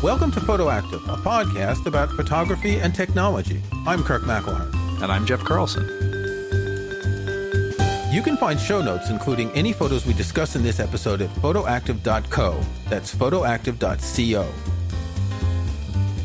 Welcome to PhotoActive, a podcast about photography and technology. I'm Kirk McElhearn. And I'm Jeff Carlson. You can find show notes, including any photos we discuss in this episode, at photoactive.co. That's photoactive.co.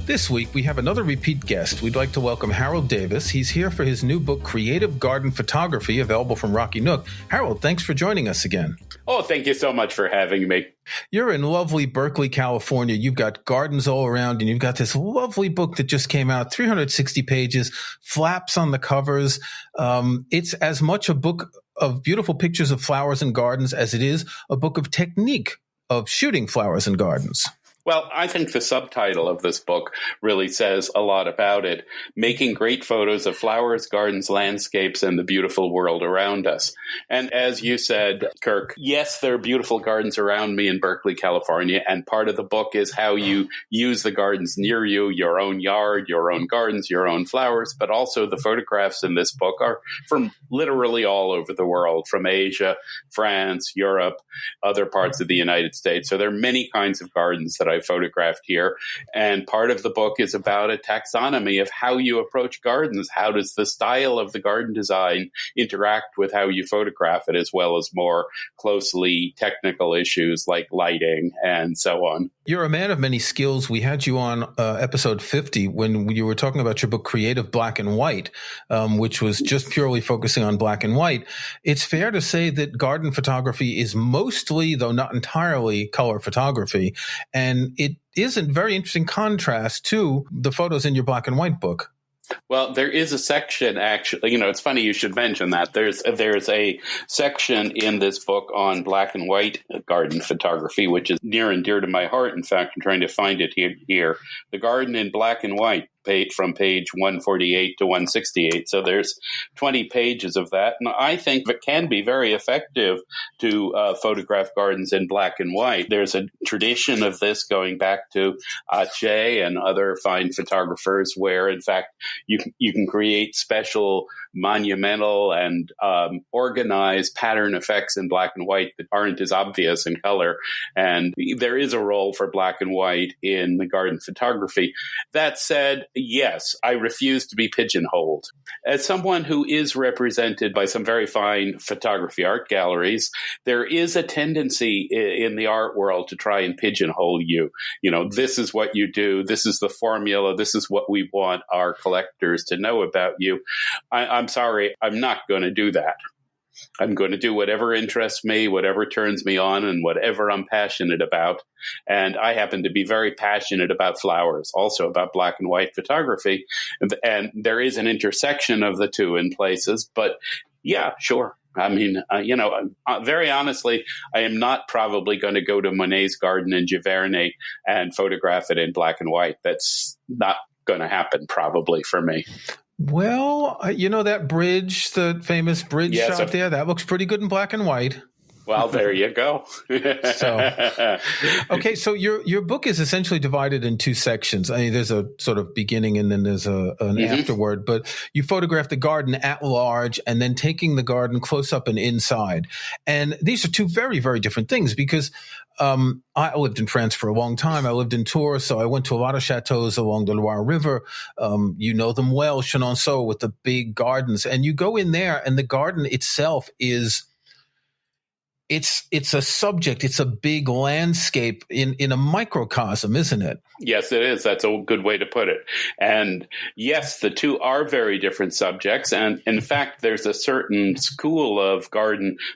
This week, we have another repeat guest. We'd like to welcome Harold Davis. He's here for his new book, Creative Garden Photography, available from Rocky Nook. Harold, thanks for joining us again. Oh, thank you so much for having me. You're in lovely Berkeley, California. You've got gardens all around, and you've got this lovely book that just came out, 360 pages, flaps on the covers. It's as much a book of beautiful pictures of flowers and gardens as it is a book of technique of shooting flowers and gardens. Well, I think the subtitle of this book really says a lot about it. Making great photos of flowers, gardens, landscapes, and the beautiful world around us. And as you said, Kirk, yes, there are beautiful gardens around me in Berkeley, California. And part of the book is how you use the gardens near you, your own yard, your own gardens, your own flowers. But also the photographs in this book are from literally all over the world, from Asia, France, Europe, other parts of the United States. So there are many kinds of gardens that I photographed here. And part of the book is about a taxonomy of how you approach gardens. How does the style of the garden design interact with how you photograph it, as well as more closely technical issues like lighting and so on. You're a man of many skills. We had you on episode 50 when you were talking about your book, Creative Black and White, which was just purely focusing on black and white. It's fair to say that garden photography is mostly, though not entirely, color photography. And it is a very interesting contrast to the photos in your black and white book. Well, there is a section, actually, it's funny you should mention that. There's a section in this book on black and white garden photography, which is near and dear to my heart. In fact, I'm trying to find it here. The Garden in Black and White, from page 148 to 168. So there's 20 pages of that. And I think it can be very effective to photograph gardens in black and white. There's a tradition of this going back to Che and other fine photographers where, in fact, you can create special monumental and organized pattern effects in black and white that aren't as obvious in color. And there is a role for black and white in the garden photography. That said, yes, I refuse to be pigeonholed. As someone who is represented by some very fine photography art galleries, there is a tendency in the art world to try and pigeonhole you. This is what you do. This is the formula. This is what we want our collectors to know about you. I'm sorry, I'm not going to do that. I'm going to do whatever interests me, whatever turns me on, and whatever I'm passionate about. And I happen to be very passionate about flowers, also about black and white photography. And there is an intersection of the two in places. But yeah, sure. I mean, very honestly, I am not probably going to go to Monet's garden in Giverny and photograph it in black and white. That's not going to happen probably for me. Well, that bridge, the famous bridge shot there, that looks pretty good in black and white. Well, there you go. So your book is essentially divided in two sections. I mean, there's a sort of beginning and then there's an afterward, but you photograph the garden at large and then taking the garden close up and inside. And these are two very, very different things because I lived in France for a long time. I lived in Tours, so I went to a lot of chateaux along the Loire River. You know them well, Chenonceau, with the big gardens. And you go in there, and the garden itself is it's a subject. It's a big landscape in a microcosm, isn't it? Yes, it is. That's a good way to put it. And yes, the two are very different subjects. And in fact, there's a certain school of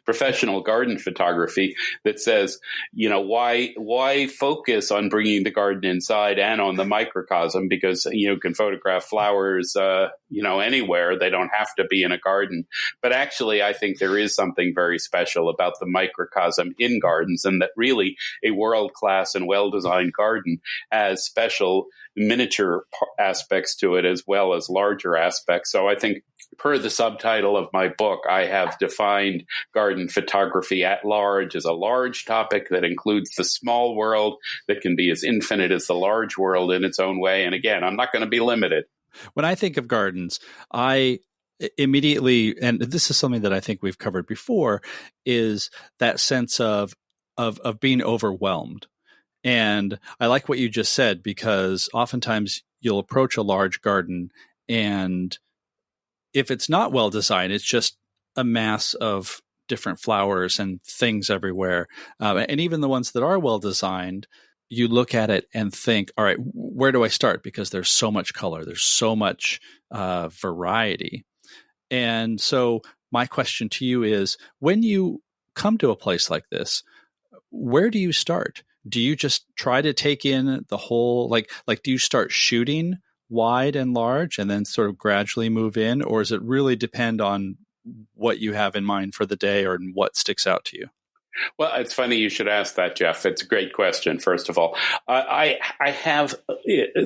professional garden photography that says, why focus on bringing the garden inside and on the microcosm? Because you can photograph flowers, anywhere. They don't have to be in a garden. But actually, I think there is something very special about the microcosm in gardens, and that really a world-class and well-designed garden has special miniature aspects to it as well as larger aspects. So I think per the subtitle of my book, I have defined garden photography at large as a large topic that includes the small world that can be as infinite as the large world in its own way. And again, I'm not going to be limited. When I think of gardens, I immediately, and this is something that I think we've covered before, is that sense of being overwhelmed. And I like what you just said, because oftentimes you'll approach a large garden, and if it's not well designed, it's just a mass of different flowers and things everywhere. And even the ones that are well designed, you look at it and think, all right, where do I start? Because there's so much color, there's so much variety. And so my question to you is, when you come to a place like this, where do you start? Do you just try to take in the whole, like do you start shooting wide and large and then sort of gradually move in? Or does it really depend on what you have in mind for the day or what sticks out to you? Well, it's funny you should ask that, Jeff. It's a great question, first of all. I have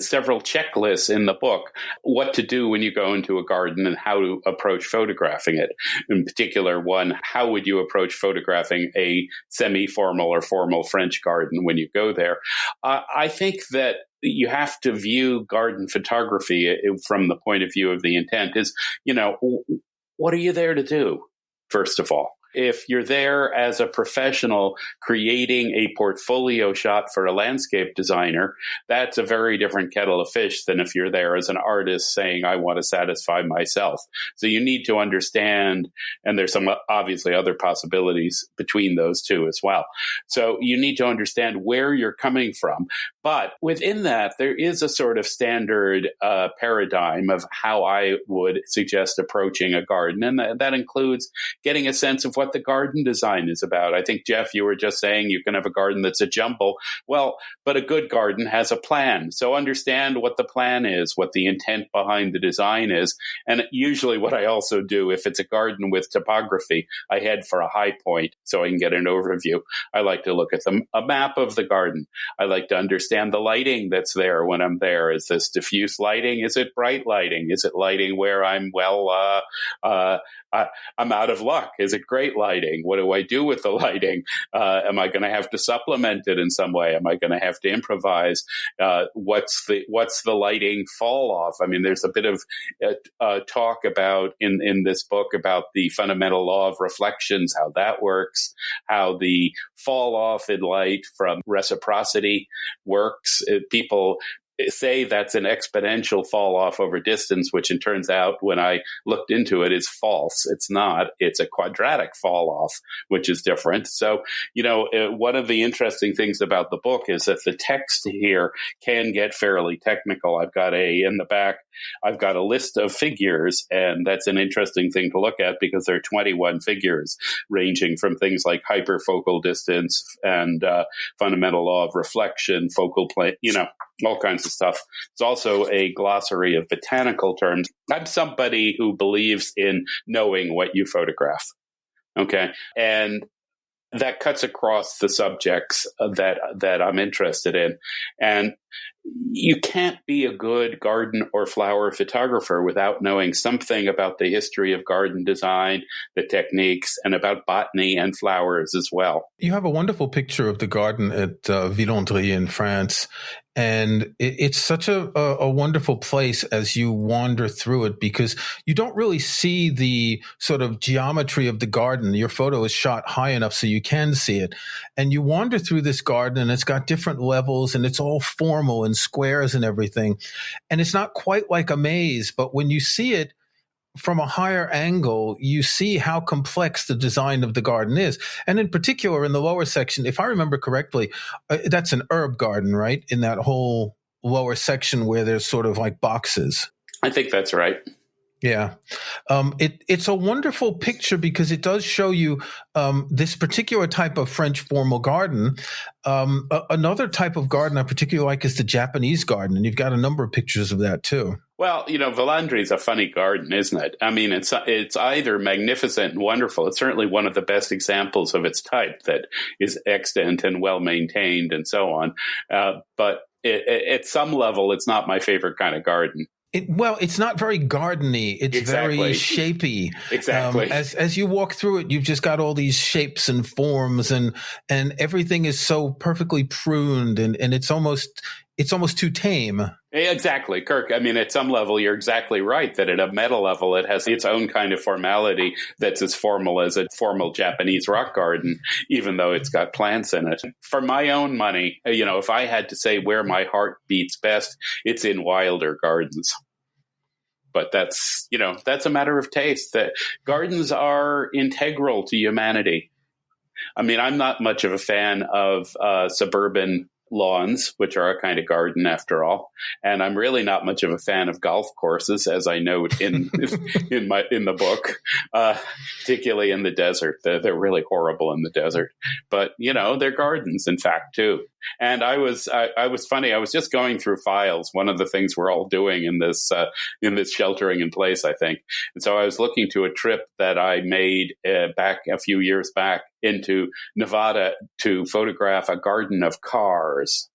several checklists in the book, what to do when you go into a garden and how to approach photographing it. In particular, one, how would you approach photographing a semi-formal or formal French garden when you go there? I think that you have to view garden photography from the point of view of the intent is, what are you there to do, first of all? If you're there as a professional creating a portfolio shot for a landscape designer, that's a very different kettle of fish than if you're there as an artist saying, I want to satisfy myself. So you need to understand, and there's some obviously other possibilities between those two as well. So you need to understand where you're coming from. But within that, there is a sort of standard paradigm of how I would suggest approaching a garden. And that includes getting a sense of what the garden design is about. I think, Jeff, you were just saying you can have a garden that's a jumble. Well, but a good garden has a plan. So understand what the plan is, what the intent behind the design is. And usually what I also do, if it's a garden with topography, I head for a high point so I can get an overview. I like to look at a map of the garden. I like to understand the lighting that's there when I'm there. Is this diffuse lighting? Is it bright lighting? Is it lighting where I'm I'm out of luck? Is it great lighting? What do I do with the lighting? Am I going to have to supplement it in some way? Am I going to have to improvise? What's the lighting fall off? I mean, there's a bit of talk about in this book about the fundamental law of reflections, how that works, how the fall off in light from reciprocity works. People say that's an exponential fall off over distance, which it turns out when I looked into it is false. It's not. It's a quadratic fall off, which is different. So, one of the interesting things about the book is that the text here can get fairly technical. In the back, I've got a list of figures, and that's an interesting thing to look at because there are 21 figures ranging from things like hyperfocal distance and fundamental law of reflection, focal plane, all kinds of stuff. It's also a glossary of botanical terms. I'm somebody who believes in knowing what you photograph. Okay. And that cuts across the subjects that I'm interested in. And you can't be a good garden or flower photographer without knowing something about the history of garden design, the techniques, and about botany and flowers as well. You have a wonderful picture of the garden at Villandry in France. And it's such a wonderful place as you wander through it because you don't really see the sort of geometry of the garden. Your photo is shot high enough so you can see it. And you wander through this garden and it's got different levels and it's all formal and squares and everything. And it's not quite like a maze, but when you see it from a higher angle, you see how complex the design of the garden is. And in particular, in the lower section, if I remember correctly, that's an herb garden, right? In that whole lower section where there's sort of like boxes. I think that's right. Yeah. It's a wonderful picture because it does show you this particular type of French formal garden. Another type of garden I particularly like is the Japanese garden, and you've got a number of pictures of that too. Well, Villandry is a funny garden, isn't it? I mean, it's either magnificent and wonderful. It's certainly one of the best examples of its type that is extant and well maintained and so on. But at some level, it's not my favorite kind of garden. It's not very gardeny. It's exactly. Very shapy. Exactly. As you walk through it, you've just got all these shapes and forms and everything is so perfectly pruned and it's almost it's almost too tame. Exactly, Kirk. I mean, at some level, you're exactly right that at a meta level, it has its own kind of formality that's as formal as a formal Japanese rock garden, even though it's got plants in it. For my own money, if I had to say where my heart beats best, it's in wilder gardens. But that's a matter of taste. That gardens are integral to humanity. I mean, I'm not much of a fan of suburban lawns, which are a kind of garden after all, and I'm really not much of a fan of golf courses, as I note in the book, particularly in the desert. They're really horrible in the desert, but they're gardens in fact too. And I was funny. I was just going through files. One of the things we're all doing in this sheltering in place, I think. And so I was looking to a trip that I made back a few years back into Nevada to photograph a garden of cars.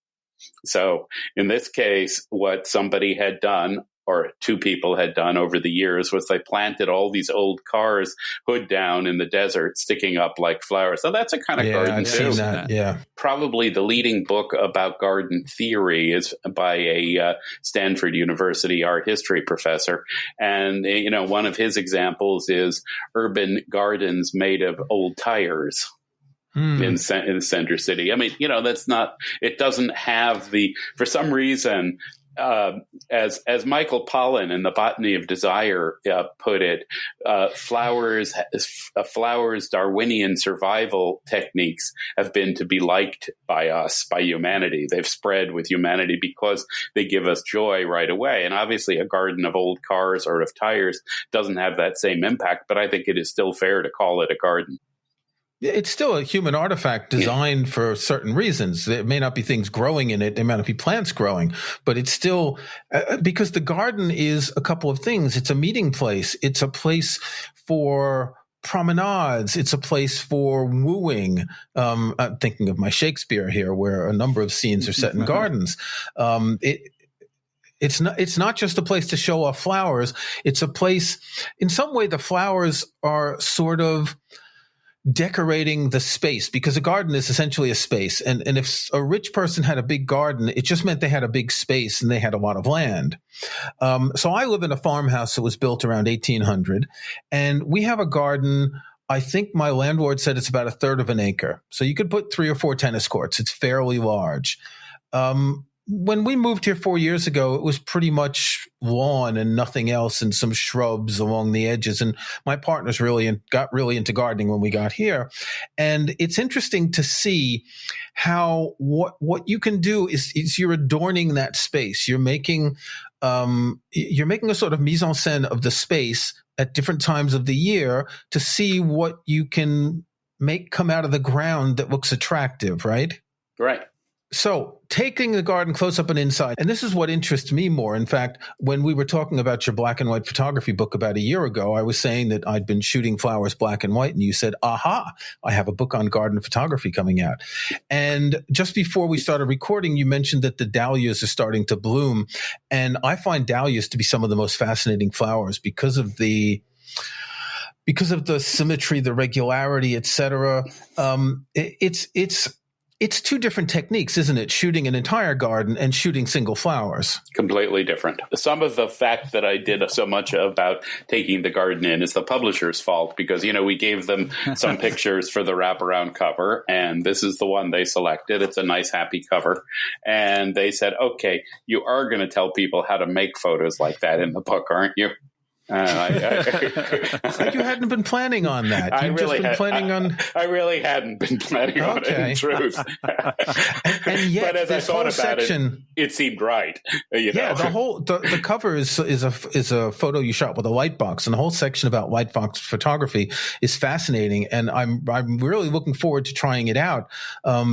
So in this case, what somebody had done, or two people had done over the years, was they planted all these old cars hood down in the desert, sticking up like flowers. So that's a kind of garden I've too. seen that. Yeah. Probably the leading book about garden theory is by a Stanford University art history professor. And, one of his examples is urban gardens made of old tires. In the center city. I mean, that's not, it doesn't have for some reason, as Michael Pollan in The Botany of Desire put it, flowers Darwinian survival techniques have been to be liked by us, by humanity. They've spread with humanity because they give us joy right away. And obviously a garden of old cars or of tires doesn't have that same impact, but I think it is still fair to call it a garden. It's still a human artifact designed for certain reasons. There may not be things growing in it. There may not be plants growing, but it's still because the garden is a couple of things. It's a meeting place. It's a place for promenades. It's a place for wooing. I'm thinking of my Shakespeare here, where a number of scenes are set in gardens. It's not just a place to show off flowers. It's a place, in some way, the flowers are sort of decorating the space, because a garden is essentially a space. And if a rich person had a big garden, it just meant they had a big space and they had a lot of land. So I live in a farmhouse that was built around 1800, and we have a garden. I think my landlord said it's about a third of an acre. So you could put 3 or 4 tennis courts. It's fairly large. When we moved here 4 years ago, it was pretty much lawn and nothing else, and some shrubs along the edges. And my partner's got really into gardening when we got here. And it's interesting to see how what you can do is you're adorning that space. You're making a sort of mise en scène of the space at different times of the year to see what you can make come out of the ground that looks attractive, right? Right. So taking the garden close up and inside, and this is what interests me more. In fact, when we were talking about your black and white photography book about a year ago, I was saying that I'd been shooting flowers black and white, and you said, aha, I have a book on garden photography coming out. And just before we started recording, you mentioned that the dahlias are starting to bloom. And I find dahlias to be some of the most fascinating flowers because of the symmetry, the regularity, et cetera. It's two different techniques, isn't it? Shooting an entire garden and shooting single flowers. Completely different. Some of the fact that I did so much about taking the garden in is the publisher's fault, because, we gave them some pictures for the wraparound cover, and this is the one they selected. It's a nice, happy cover. And they said, okay, you are going to tell people how to make photos like that in the book, aren't you? You hadn't been planning on that. I really hadn't been planning on it, in truth. and yet, but as I thought about section, it seemed right. Yeah, the cover is a photo you shot with a light box, and the whole section about light box photography is fascinating. And I'm really looking forward to trying it out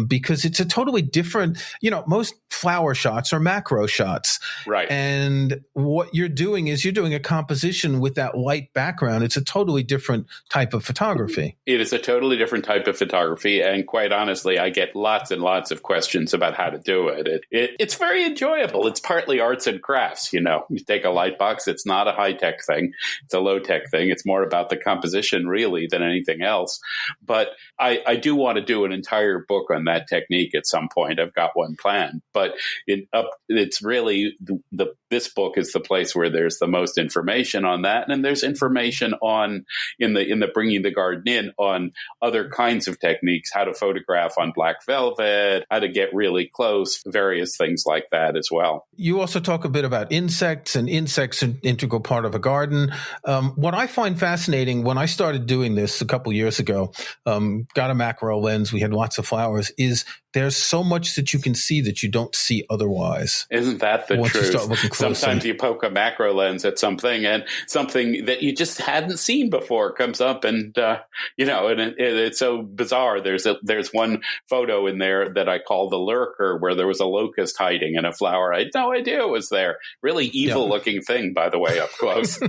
because it's a totally different. Most flower shots are macro shots, right? And what you're doing is you're doing a composition composition with that light background, it's a totally different type of photography. It is a totally different type of photography. And quite honestly, I get lots and lots of questions about how to do it. It's very enjoyable. It's partly arts and crafts. You take a light box. It's not a high-tech thing. It's a low-tech thing. It's more about the composition, really, than anything else. But I do want to do an entire book on that technique at some point. I've got one planned. But it's really this book is the place where there's the most information on that, and there's information on in the bringing the garden in on other kinds of techniques, how to photograph on black velvet, how to get really close, various things like that as well. You also talk a bit about insects, and insects are an integral part of a garden. What I find fascinating when I started doing this a couple years ago, got a macro lens, we had lots of flowers, is there's so much that you can see that you don't see otherwise. Isn't that the truth? Sometimes you poke a macro lens at something, and something that you just hadn't seen before comes up, and and it's so bizarre. There's one photo in there that I call the lurker, where there was a locust hiding in a flower. I had no idea it was there. Really evil looking thing, by the way, up close.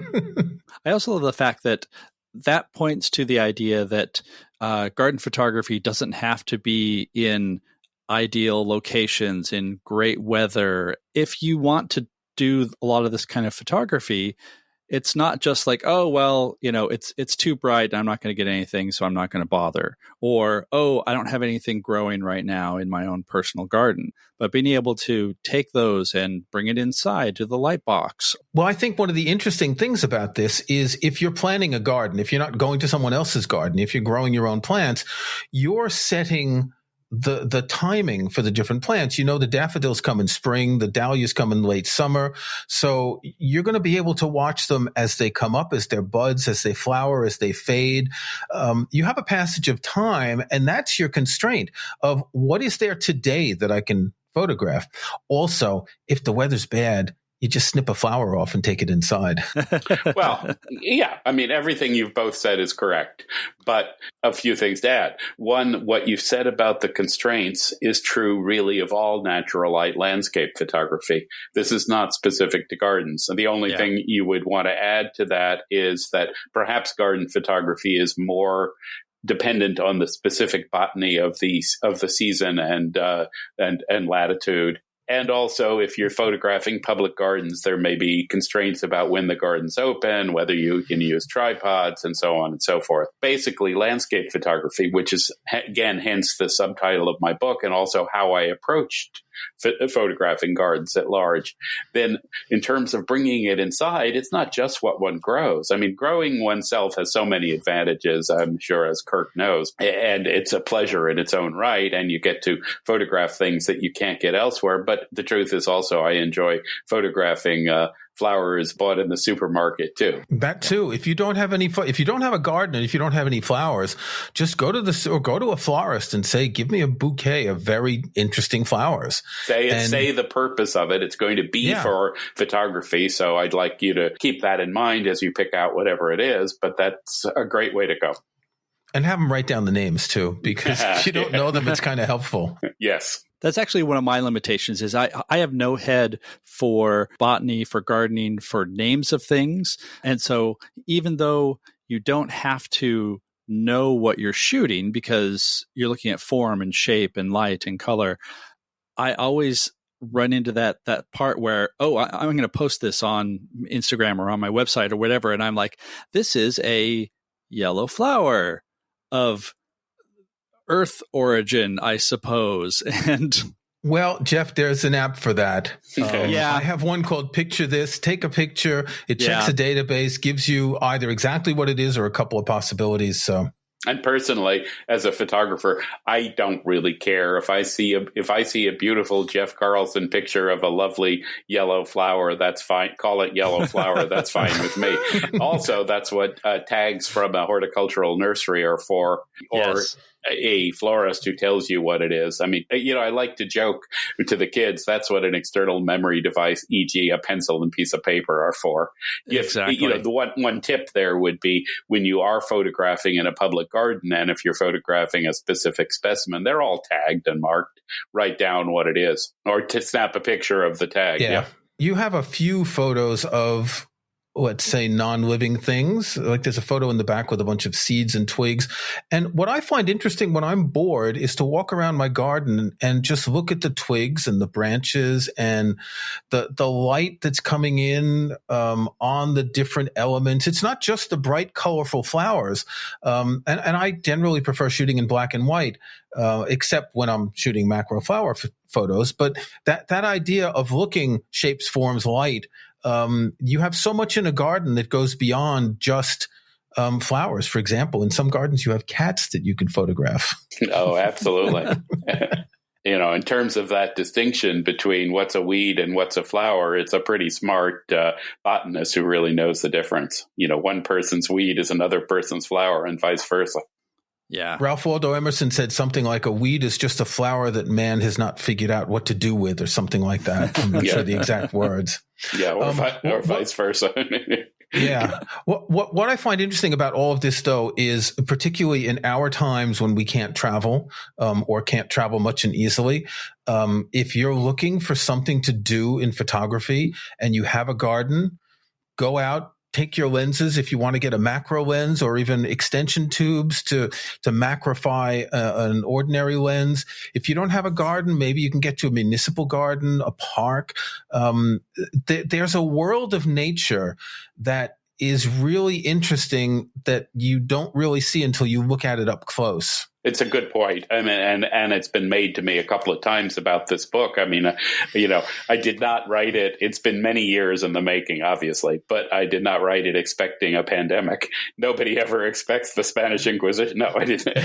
I also love the fact that points to the idea that garden photography doesn't have to be in ideal locations, in great weather. If you want to do a lot of this kind of photography, it's not just like, oh, well, it's too bright and I'm not going to get anything, so I'm not going to bother. Or, oh, I don't have anything growing right now in my own personal garden. But being able to take those and bring it inside to the light box. Well, I think one of the interesting things about this is if you're planting a garden, if you're not going to someone else's garden, if you're growing your own plants, you're setting the timing for the different plants. The daffodils come in spring, the dahlias come in late summer. So you're going to be able to watch them as they come up, as they're buds, as they flower, as they fade. You have a passage of time, and that's your constraint of what is there today that I can photograph. Also, if the weather's bad, you just snip a flower off and take it inside. Well, yeah. I mean, everything you've both said is correct, but a few things to add. One, what you've said about the constraints is true really of all natural light landscape photography. This is not specific to gardens. And the only thing you would want to add to that is that perhaps garden photography is more dependent on the specific botany of the season and latitude. And also, if you're photographing public gardens, there may be constraints about when the garden's open, whether you can use tripods, and so on and so forth. Basically, landscape photography, which is, again, hence the subtitle of my book, and also how I approached photographing gardens at large. Then in terms of bringing it inside, it's not just what one grows. I mean, growing oneself has so many advantages, I'm sure, as Kirk knows, and it's a pleasure in its own right, and you get to photograph things that you can't get elsewhere. But the truth is also I enjoy photographing flowers bought in the supermarket too. That too. If you don't have a garden and if you don't have any flowers, just go to a florist and say, give me a bouquet of very interesting flowers. Say the purpose of it. It's going to be for photography. So I'd like you to keep that in mind as you pick out whatever it is, but that's a great way to go. And have them write down the names too, because if you don't know them, it's kind of helpful. Yes. That's actually one of my limitations is I have no head for botany, for gardening, for names of things. And so even though you don't have to know what you're shooting because you're looking at form and shape and light and color, I always run into that part where, I'm going to post this on Instagram or on my website or whatever. And I'm like, this is a yellow flower of Earth origin, I suppose. And well, Jeff, there's an app for that. I have one called Picture This. Take a picture. It checks a database, gives you either exactly what it is or a couple of possibilities. So, and personally, as a photographer, I don't really care if I see a beautiful Jeff Carlson picture of a lovely yellow flower. That's fine. Call it yellow flower. That's fine with me. Also, that's what tags from a horticultural nursery are for. Or a florist who tells you what it is. I mean, I like to joke to the kids, that's what an external memory device, e.g. a pencil and piece of paper, are for. Exactly. The one tip there would be when you are photographing in a public garden, and if you're photographing a specific specimen, they're all tagged and marked. Write down what it is, or to snap a picture of the tag. Yeah. You have a few photos of let's say, non-living things. Like there's a photo in the back with a bunch of seeds and twigs. And what I find interesting when I'm bored is to walk around my garden and just look at the twigs and the branches and the light that's coming in on the different elements. It's not just the bright, colorful flowers. And I generally prefer shooting in black and white, except when I'm shooting macro flower photos. But that idea of looking shapes, forms, light, you have so much in a garden that goes beyond just flowers. For example, in some gardens, you have cats that you can photograph. Oh, absolutely. In terms of that distinction between what's a weed and what's a flower, it's a pretty smart botanist who really knows the difference. One person's weed is another person's flower and vice versa. Yeah. Ralph Waldo Emerson said something like a weed is just a flower that man has not figured out what to do with, or something like that. I'm not sure the exact words. Yeah, or vice versa. Yeah. What I find interesting about all of this, though, is particularly in our times when we can't travel or can't travel much and easily, if you're looking for something to do in photography and you have a garden, go out. Take your lenses if you want to get a macro lens, or even extension tubes to macrify an ordinary lens. If you don't have a garden, maybe you can get to a municipal garden, a park. There's a world of nature that is really interesting that you don't really see until you look at it up close. It's a good point. I mean, and it's been made to me a couple of times about this book. I mean, I did not write it. It's been many years in the making, obviously, but I did not write it expecting a pandemic. Nobody ever expects the Spanish Inquisition. No, I didn't.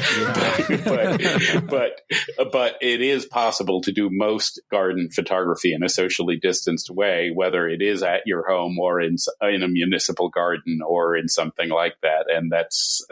but it is possible to do most garden photography in a socially distanced way, whether it is at your home or in a municipal garden or in something like that. And that's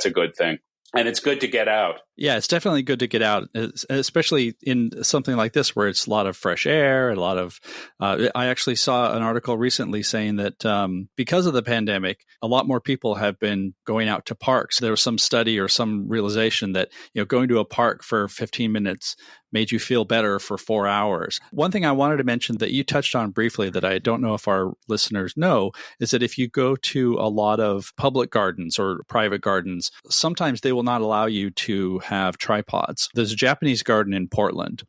a good thing. And it's good to get out. Yeah, it's definitely good to get out, especially in something like this where it's a lot of fresh air, a lot of I actually saw an article recently saying that because of the pandemic, a lot more people have been going out to parks. There was some study or some realization that going to a park for 15 minutes made you feel better for 4 hours. One thing I wanted to mention that you touched on briefly that I don't know if our listeners know is that if you go to a lot of public gardens or private gardens, sometimes they will not allow you to have tripods. There's a Japanese garden in Portland,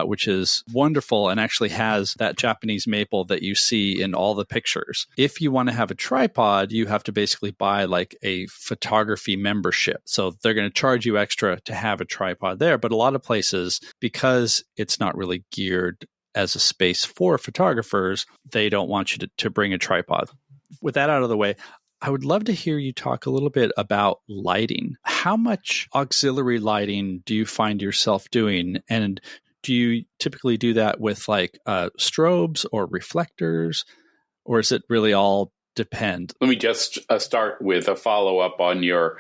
which is wonderful and actually has that Japanese maple that you see in all the pictures. If you want to have a tripod, you have to basically buy like a photography membership. So they're going to charge you extra to have a tripod there. But a lot of places, because it's not really geared as a space for photographers, they don't want you to bring a tripod. With that out of the way, I would love to hear you talk a little bit about lighting. How much auxiliary lighting do you find yourself doing? And do you typically do that with like strobes or reflectors, or is it really all depend? Let me just start with a follow-up on your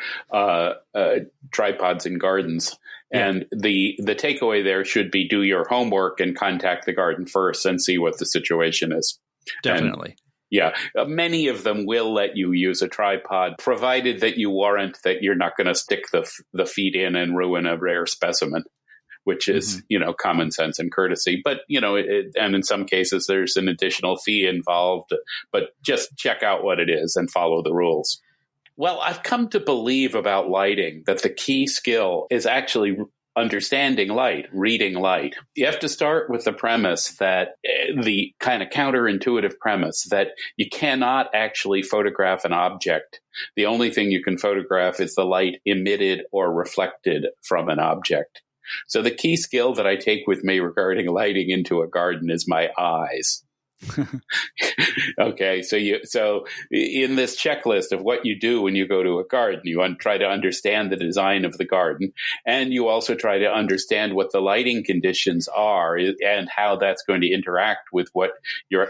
tripods in gardens. Yeah. And the takeaway there should be do your homework and contact the garden first and see what the situation is. Definitely. And yeah, many of them will let you use a tripod, provided that you warrant that you're not going to stick the feet in and ruin a rare specimen, which is, common sense and courtesy. But, and in some cases, there's an additional fee involved. But just check out what it is and follow the rules. Well, I've come to believe about lighting that the key skill is actually understanding light, reading light. You have to start with the premise that the kind of counterintuitive premise that you cannot actually photograph an object. The only thing you can photograph is the light emitted or reflected from an object. So the key skill that I take with me regarding lighting into a garden is my eyes. Okay, so in this checklist of what you do when you go to a garden, you try to understand the design of the garden, and you also try to understand what the lighting conditions are and how that's going to interact with what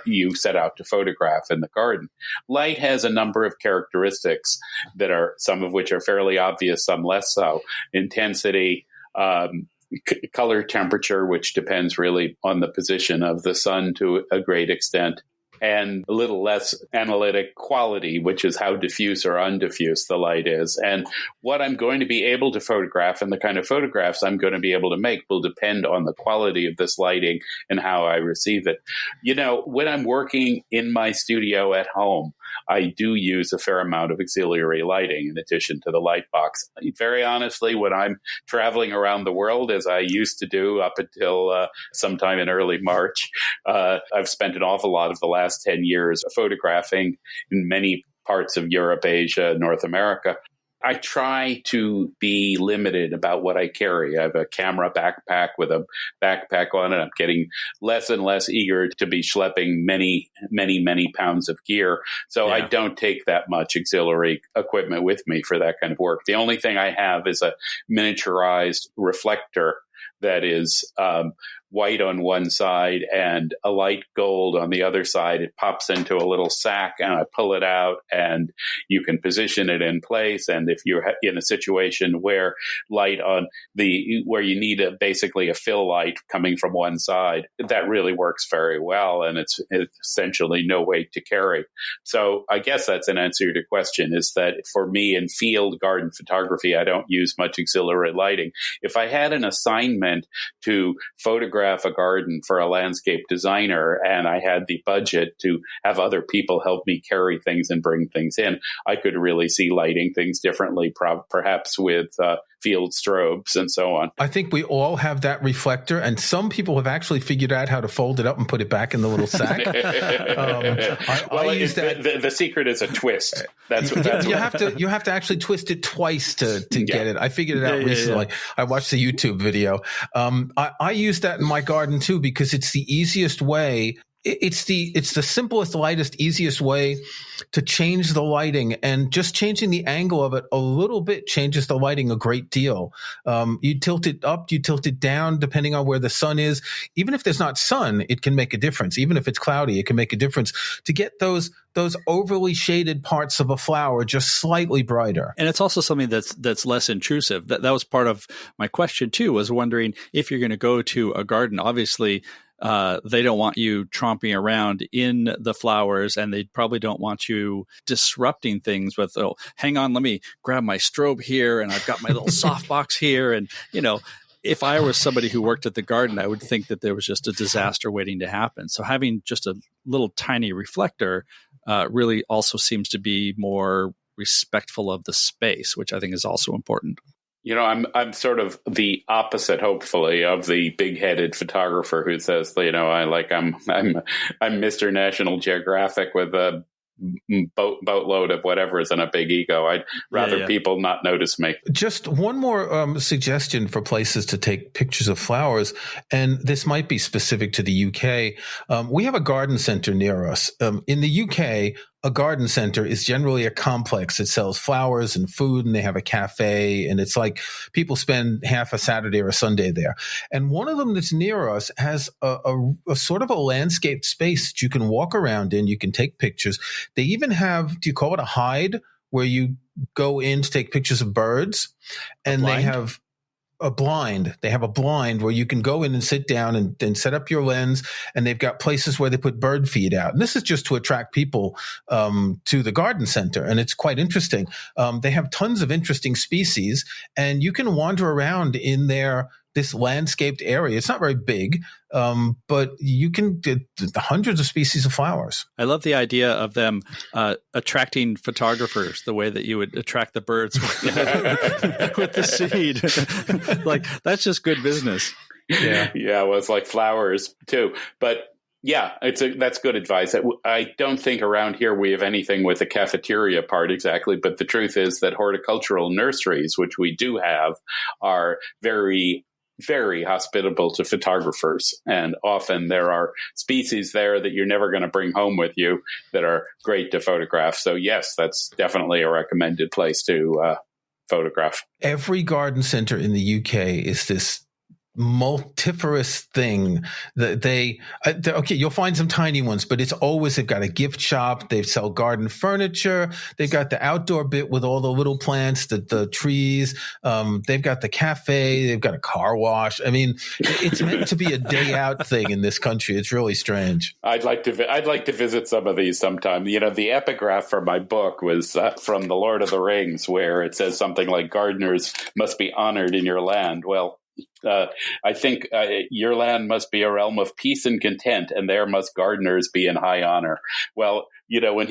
you set out to photograph in the garden. Light has a number of characteristics that are some of which are fairly obvious, some less so. Intensity, color temperature, which depends really on the position of the sun to a great extent, and a little less analytic quality, which is how diffuse or undiffuse the light is. And what I'm going to be able to photograph and the kind of photographs I'm going to be able to make will depend on the quality of this lighting and how I receive it. When I'm working in my studio at home, I do use a fair amount of auxiliary lighting in addition to the light box. Very honestly, when I'm traveling around the world, as I used to do up until sometime in early March, I've spent an awful lot of the last 10 years photographing in many parts of Europe, Asia, North America. I try to be limited about what I carry. I have a camera backpack with a backpack on it. I'm getting less and less eager to be schlepping many, many, many pounds of gear. So I don't take that much auxiliary equipment with me for that kind of work. The only thing I have is a miniaturized reflector that is white on one side and a light gold on the other side. It pops into a little sack and I pull it out and you can position it in place. And if you're in a situation where where you need basically a fill light coming from one side, that really works very well. And it's essentially no weight to carry. So I guess that's an answer to your question, is that for me in field garden photography, I don't use much auxiliary lighting. If I had an assignment to photograph a garden for a landscape designer and I had the budget to have other people help me carry things and bring things in, I could really see lighting things differently, perhaps with field strobes and so on. I think we all have that reflector, and some people have actually figured out how to fold it up and put it back in the little sack. I use that. The secret is a twist. You have to actually twist it twice to get it. I figured it out recently. I watched the YouTube video. I use that in my garden too because it's the easiest way. It's the simplest, lightest, easiest way to change the lighting, and just changing the angle of it a little bit changes the lighting a great deal. You tilt it up, you tilt it down, depending on where the sun is. Even if there's not sun, it can make a difference. Even if it's cloudy, it can make a difference to get those overly shaded parts of a flower just slightly brighter. And it's also something that's less intrusive. That was part of my question too, was wondering if you're going to go to a garden, obviously they don't want you tromping around in the flowers, and they probably don't want you disrupting things with, oh, hang on, let me grab my strobe here, and I've got my little softbox here. And, if I was somebody who worked at the garden, I would think that there was just a disaster waiting to happen. So having just a little tiny reflector really also seems to be more respectful of the space, which I think is also important. I'm sort of the opposite, hopefully, of the big-headed photographer who says, I'm Mr. National Geographic with a boatload of whatever is in a big ego. I'd rather people not notice me. Just one more suggestion for places to take pictures of flowers, and this might be specific to the UK. We have a garden center near us. In the UK, a garden center is generally a complex. It sells flowers and food, and they have a cafe, and it's like people spend half a Saturday or a Sunday there. And one of them that's near us has a sort of a landscaped space that you can walk around in. You can take pictures. They even have, do you call it a hide, where you go in to take pictures of birds? And they have a blind. They have a blind where you can go in and sit down and set up your lens, and they've got places where they put bird feed out. And this is just to attract people to the garden center, and it's quite interesting. They have tons of interesting species, and you can wander around in this landscaped area. It's not very big, but you can get hundreds of species of flowers. I love the idea of them attracting photographers the way that you would attract the birds with the seed. Like, that's just good business. Yeah, well, it's like flowers too. But yeah, that's good advice. I don't think around here we have anything with a cafeteria part exactly, but the truth is that horticultural nurseries, which we do have, are very, very hospitable to photographers. And often there are species there that you're never going to bring home with you that are great to photograph. So yes, that's definitely a recommended place to photograph. Every garden center in the UK is this multifarious thing that okay, you'll find some tiny ones, but it's always, they've got a gift shop, they sell garden furniture, they've got the outdoor bit with all the little plants, the trees, they've got the cafe, they've got a car wash. I mean, it's meant to be a day out thing in this country. It's really strange. I'd like to visit some of these sometime. You know, the epigraph for my book was from The Lord of the Rings, where it says something like, gardeners must be honored in your land. Well, I think your land must be a realm of peace and content, and there must gardeners be in high honor. Well, you know, when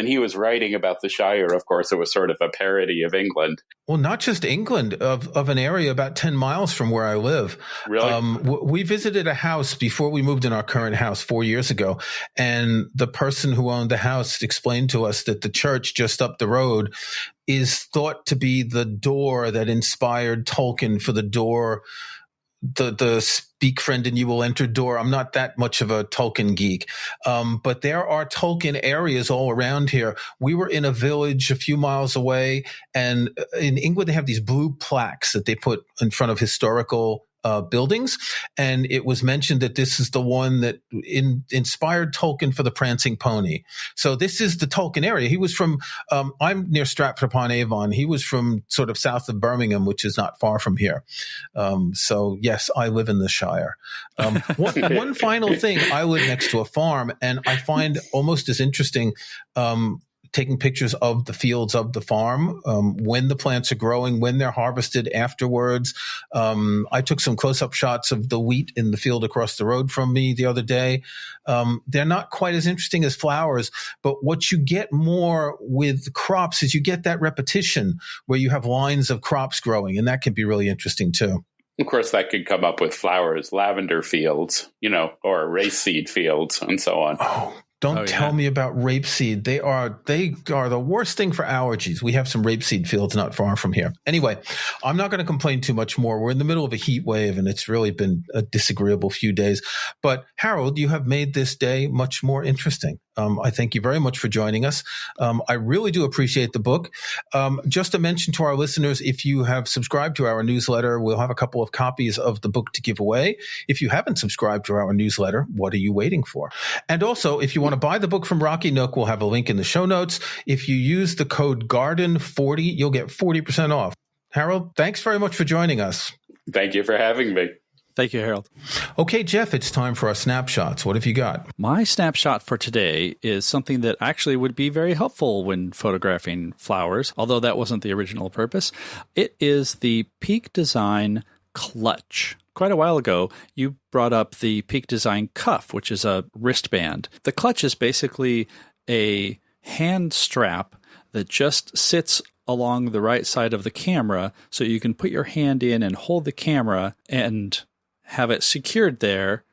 he was writing about the Shire, of course, it was sort of a parody of England. Well, not just England, of an area about 10 miles from where I live. Really? We visited a house before we moved in our current house 4 years ago. And the person who owned the house explained to us that the church just up the road is thought to be the door that inspired Tolkien for the door, the speak, friend, and you will enter door. I'm not that much of a Tolkien geek, but there are Tolkien areas all around here. We were in a village a few miles away, and in England, they have these blue plaques that they put in front of historical buildings. And it was mentioned that this is the one that inspired Tolkien for the Prancing Pony. So this is the Tolkien area. He was from, I'm near Stratford-upon-Avon. He was from sort of south of Birmingham, which is not far from here. So yes, I live in the Shire. One final thing, I live next to a farm, and I find almost as interesting, taking pictures of the fields of the farm, when the plants are growing, when they're harvested afterwards. I took some close-up shots of the wheat in the field across the road from me the other day. They're not quite as interesting as flowers, but what you get more with crops is you get that repetition where you have lines of crops growing, and that can be really interesting too. Of course, that could come up with flowers, lavender fields, you know, or rapeseed fields, and so on. Don't tell me about rapeseed. They are the worst thing for allergies. We have some rapeseed fields not far from here. Anyway, I'm not going to complain too much more. We're in the middle of a heat wave, and it's really been a disagreeable few days. But Harold, you have made this day much more interesting. I thank you very much for joining us. I really do appreciate the book. Just to mention to our listeners, if you have subscribed to our newsletter, we'll have a couple of copies of the book to give away. If you haven't subscribed to our newsletter, what are you waiting for? And also, if you want to buy the book from Rocky Nook, we'll have a link in the show notes. If you use the code GARDEN40, you'll get 40% off. Harold, thanks very much for joining us. Thank you for having me. Thank you, Harold. Okay, Jeff, it's time for our snapshots. What have you got? My snapshot for today is something that actually would be very helpful when photographing flowers, although that wasn't the original purpose. It is the Peak Design clutch. Quite a while ago, you brought up the Peak Design cuff, which is a wristband. The clutch is basically a hand strap that just sits along the right side of the camera, so you can put your hand in and hold the camera and have it secured there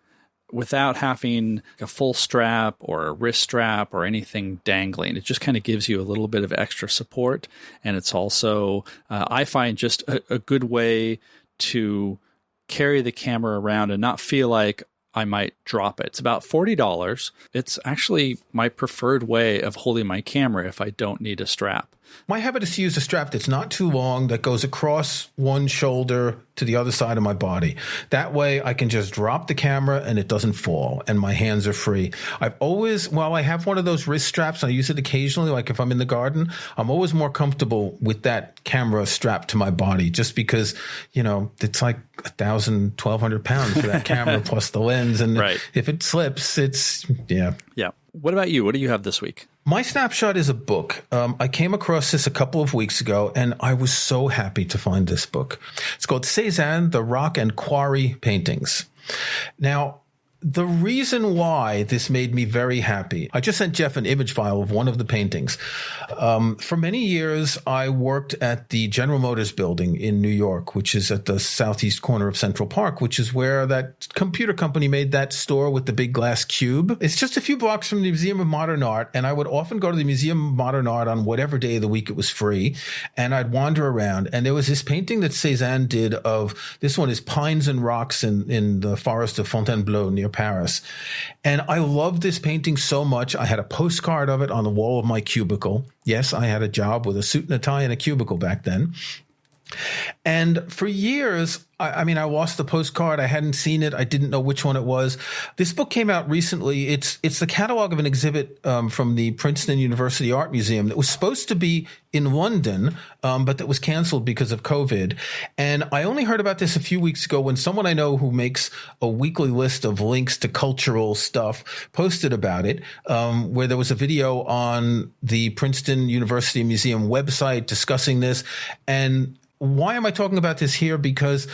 without having a full strap or a wrist strap or anything dangling. It just kind of gives you a little bit of extra support. And it's also, I find, just a good way to carry the camera around and not feel like I might drop it. It's about $40. It's actually my preferred way of holding my camera if I don't need a strap. My habit is to use a strap that's not too long, that goes across one shoulder to the other side of my body. That way I can just drop the camera and it doesn't fall and my hands are free. I've always, while I have one of those wrist straps, I use it occasionally, like if I'm in the garden, I'm always more comfortable with that camera strapped to my body, just because, you know, it's like 1,000, 1,200 pounds for that camera plus the lens. And if it slips, it's, yeah. What about you? What do you have this week? My snapshot is a book. I came across this a couple of weeks ago, and I was so happy to find this book. It's called Cézanne, The Rock and Quarry Paintings. Now, the reason why this made me very happy, I just sent Jeff an image file of one of the paintings. For many years, I worked at the General Motors building in New York, which is at the southeast corner of Central Park, which is where that computer company made that store with the big glass cube. It's just a few blocks from the Museum of Modern Art, and I would often go to the Museum of Modern Art on whatever day of the week it was free, and I'd wander around. And there was this painting that Cézanne did of, this one is Pines and Rocks in the forest of Fontainebleau near Paris. And I loved this painting so much. I had a postcard of it on the wall of my cubicle. Yes, I had a job with a suit and a tie and a cubicle back then. And for years, I mean, I lost the postcard. I hadn't seen it. I didn't know which one it was. This book came out recently. It's the catalog of an exhibit from the Princeton University Art Museum that was supposed to be in London, but that was canceled because of COVID. And I only heard about this a few weeks ago when someone I know who makes a weekly list of links to cultural stuff posted about it, where there was a video on the Princeton University Museum website discussing this. And why am I talking about this here? Because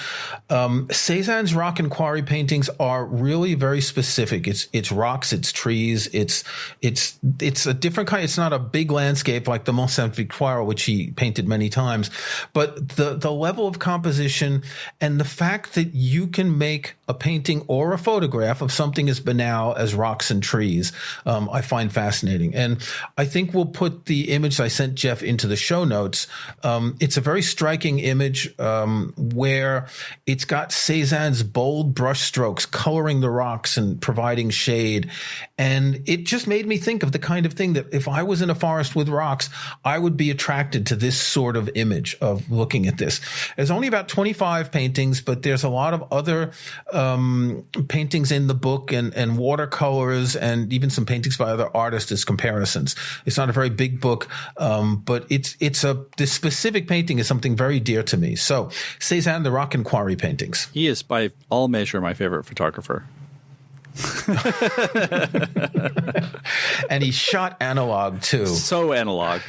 Cézanne's rock and quarry paintings are really very specific. It's rocks, it's trees, it's a different kind. It's not a big landscape like the Mont Sainte-Victoire, which he painted many times, but the level of composition and the fact that you can make a painting or a photograph of something as banal as rocks and trees, I find fascinating. And I think we'll put the image I sent Jeff into the show notes. It's a very striking image where it's got Cézanne's bold brush strokes coloring the rocks and providing shade. And it just made me think of the kind of thing that if I was in a forest with rocks, I would be attracted to this sort of image of looking at this. There's only about 25 paintings, but there's a lot of other paintings in the book and watercolors and even some paintings by other artists as comparisons. It's not a very big book, but this specific painting is something very dear to me. So Cézanne, the rock and quarry paintings. He is by all measure my favorite photographer. And he shot analog too. So analog.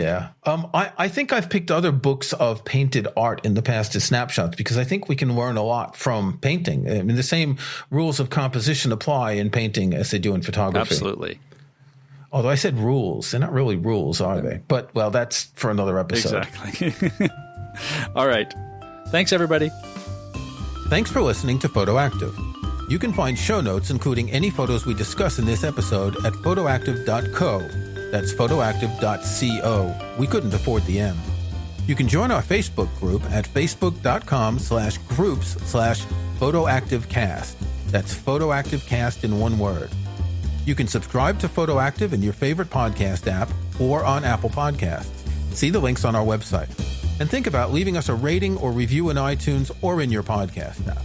Yeah. I think I've picked other books of painted art in the past as snapshots because I think we can learn a lot from painting. I mean, the same rules of composition apply in painting as they do in photography. Absolutely. Although I said rules, they're not really rules, are they? But, well, that's for another episode. Exactly. All right. Thanks, everybody. Thanks for listening to PhotoActive. You can find show notes, including any photos we discuss in this episode, at photoactive.co. That's photoactive.co. We couldn't afford the M. You can join our Facebook group at facebook.com/groups/photoactivecast. That's photoactivecast in one word. You can subscribe to PhotoActive in your favorite podcast app or on Apple Podcasts. See the links on our website. And think about leaving us a rating or review in iTunes or in your podcast app.